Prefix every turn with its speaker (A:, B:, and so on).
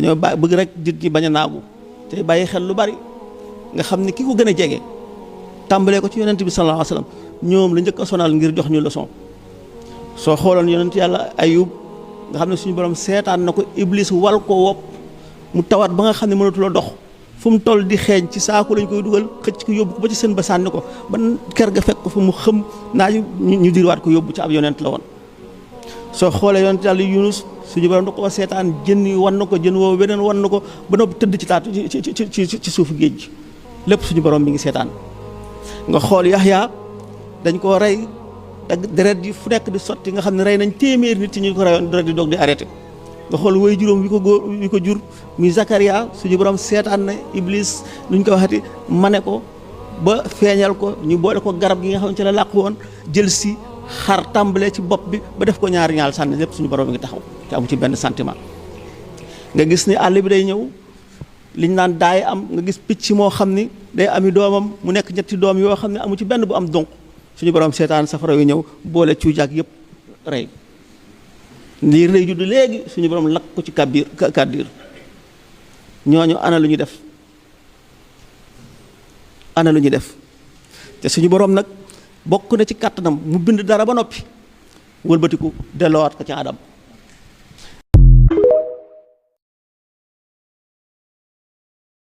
A: dañoo bëgg rek nit ñi bañ a naagu te bàyyi xel lu bari nga xam ne ki ko gën a jege tàmbalee ko ci yonent bi sallallahu alayhi wasallam ñoom la njëkk a sonal ngir jox ñu leçon soo xooloon yonent yàlla Ayub nga xam ne suñu borom seetaan na ko Iblis wal ko wopp mu tawat ba nga xam ne mënatula dox fu mu toll di xeeñ ci saaku lañ koy dugal xëcc ko yóbbu ko ba ci seen ba sànni ko ba ker ga fekk ko fa mu xëm naaju ñu dirwaat ko yóbbu ci ab yonent la woon. soo xoolee yonent yàlla Yunus suñu borom da ko seetaan jën yi wan na ko jën woowu beneen wan na ko ba noppi tëdd ci taatu ci suufu géej gi lépp suñu borom mi ngi seetaan. nga xool Yaxya dañ koo rey ak deret yi fu nekk di sotti nga xam ne rey nañ téeméer nit ci ñu ko reyoon deret di doog di arrêté. nga xool way juróom wi ko jur muy Zakaria suñu borom seetaan na Iblis luñ ko waxati mane ko ba feeñal ko ñu boole ko garab gi nga xam ne ci la làqu woon jël si xar tàmbalee ci bopp bi ba def ko ñaari ñaal sànni lépp suñu borom mi ngi taxaw te amu ci benn sentiment. nga gis ni àll bi day ñëw liñ naan daay am nga gis picc moo xam ni day ami doomam mu nekk ñetti doom yoo xam ne amu ci benn bu am donc suñu borom seetaan safara yu ñëw boole cuujaak yëpp rey. liir lay judd léegi suñu borom lakk ko ci kàddiir ñooñu ana lu ñu def te suñu borom nag bokk na ci kàttanam mu bind dara ba noppi wëlbatiku delloowaat ko ci Adam